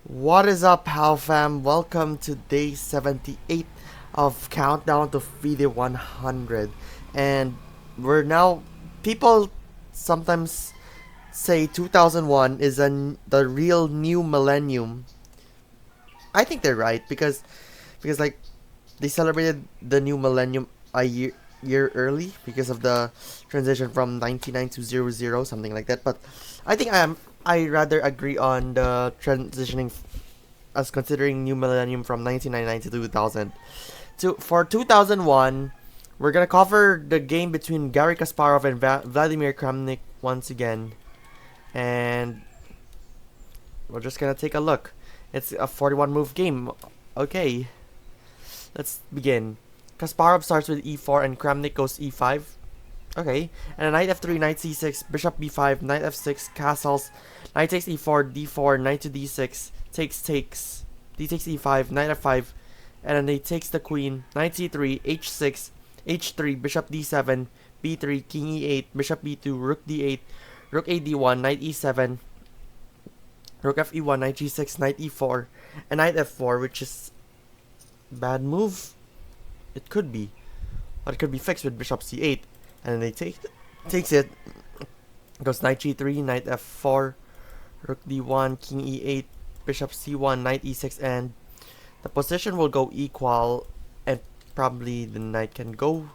What is up, POW fam? Welcome to day 78 of Countdown to FIDE 100. And we're now, people sometimes say 2001 is the real new millennium. I think they're right because like they celebrated the new millennium a year early because of the transition from 99 to 00, something like that. But I think I rather agree on the transitioning as considering new millennium from 1999 to 2000. For 2001, we're gonna cover the game between Garry Kasparov and Vladimir Kramnik once again, and we're just gonna take a look. It's a 41 move game. Okay, let's begin. Kasparov starts with e4 and Kramnik goes e5. Okay, and a knight f3, knight c6, bishop b5, knight f6, castles, knight takes e4, d4, knight to d6, takes, d takes e5, knight f5, and then he takes the queen, knight c3, h6, h3, bishop d7, b3, king e8, bishop b2, rook d8, rook a d1, knight e7, rook fe1, knight g6, knight e4, and knight f4, which is bad move. It could be, but it could be fixed with bishop c8. And then they takes it. Goes knight g3, knight f4, rook d1, king e8, bishop c1, knight e6, and the position will go equal, and probably the knight can go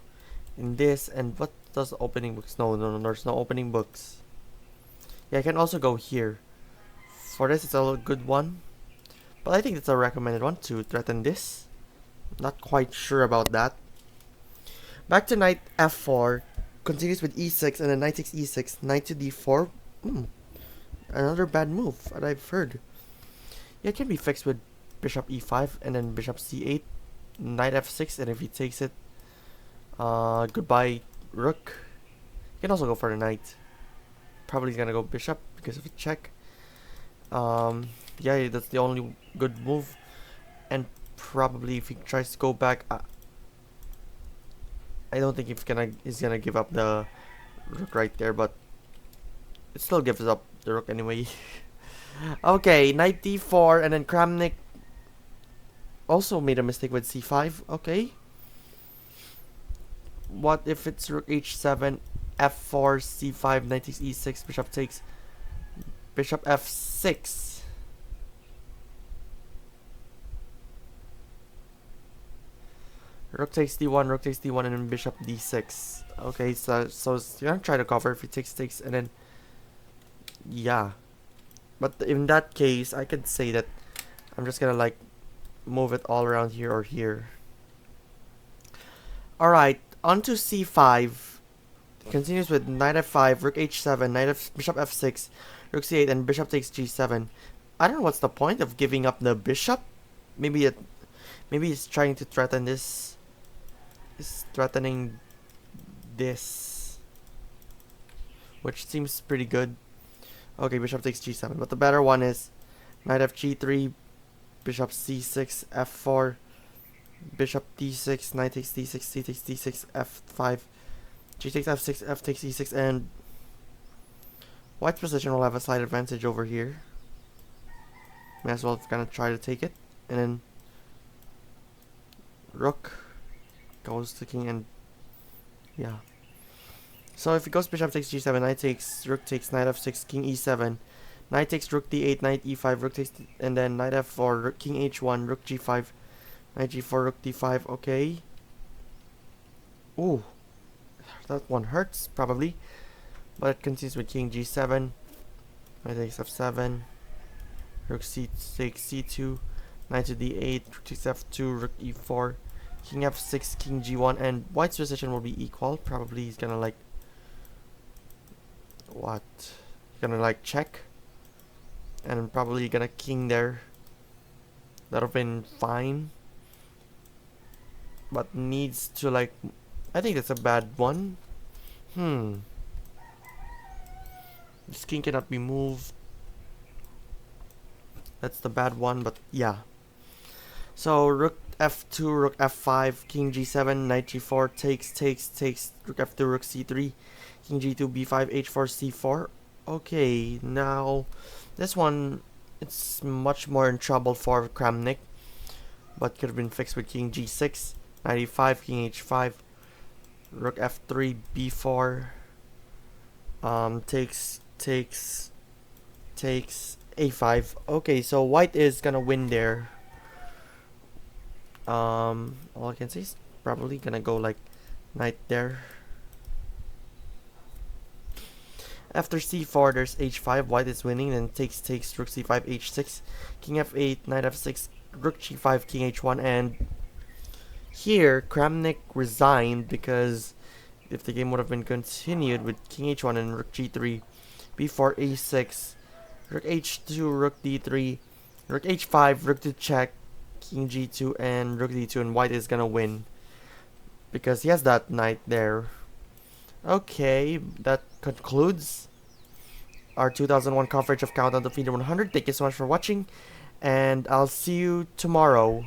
in this. And what does opening books? No, there's no opening books. Yeah, I can also go here. For this, it's a good one, but I think it's a recommended one to threaten this. Not quite sure about that. Back to knight f4. Continues with e6 and then knight takes e6, knight to d4. Another bad move that I've heard. Yeah, it can be fixed with bishop e5 and then bishop c8, knight f6, and if he takes it, goodbye rook. You can also go for the knight. Probably gonna go bishop because of a check. Yeah, that's the only good move. And probably if he tries to go back, I don't think he's gonna give up the rook right there, but it still gives up the rook anyway. Okay, knight d4, and then Kramnik also made a mistake with c5. Okay. What if it's rook h7, f4, c5, knight takes e6, bishop takes, bishop f6. Rook takes d1, and then bishop d6. Okay, so you're gonna try to cover if he takes, and then yeah. But in that case, I could say that I'm just gonna like move it all around here or here. Alright, on to c5. Continues with knight f5, rook h7, bishop f6, rook c8, and bishop takes g7. I don't know what's the point of giving up the bishop. Maybe it's trying to threaten this. Is threatening this, which seems pretty good. Okay, bishop takes g7, but the better one is knight f g3, bishop c6, f4, bishop d6, knight takes d6, c takes d6, f5, g takes f6, f takes e6, and white's position will have a slight advantage over here. May as well kind of try to take it, and then rook goes to king, and yeah. So if it goes bishop takes g7, knight takes, rook takes, knight f6, king e7, knight takes rook d8, knight e5, rook takes, and then knight f4, rook, king h1, rook g5, knight g4, rook d5. Okay. Ooh, that one hurts probably, but it continues with king g7, knight takes f7, rook c takes c2, knight to d8, rook takes f2, rook e4, king f6, king g1, and white's position will be equal. Probably he's gonna like what? He's gonna like check, and probably gonna king there. That'll been fine, but needs to like. I think that's a bad one. This king cannot be moved. That's the bad one, but yeah. So rook f2, rook f5, king g7, knight g4, takes, rook f2, rook c3, king g2, b5, h4, c4. Okay, now this one, it's much more in trouble for Kramnik, but could have been fixed with king g6, knight e5, king h5, rook f3, b4, takes a5. Okay, so white is gonna win there. All I can say is probably gonna go like knight there. After c4, there's h5. White is winning. Then takes, rook c5, h6, king f8, knight f6, rook g5, king h1, and here Kramnik resigned because if the game would have been continued with king h1 and rook g3, b4, a6, rook h2, rook d3, rook h5, rook to check, king g2, and rook d2, and white is gonna win because he has that knight there. Okay, that concludes our 2001 coverage of Countdown to FIDE 100. Thank you so much for watching, and I'll see you tomorrow.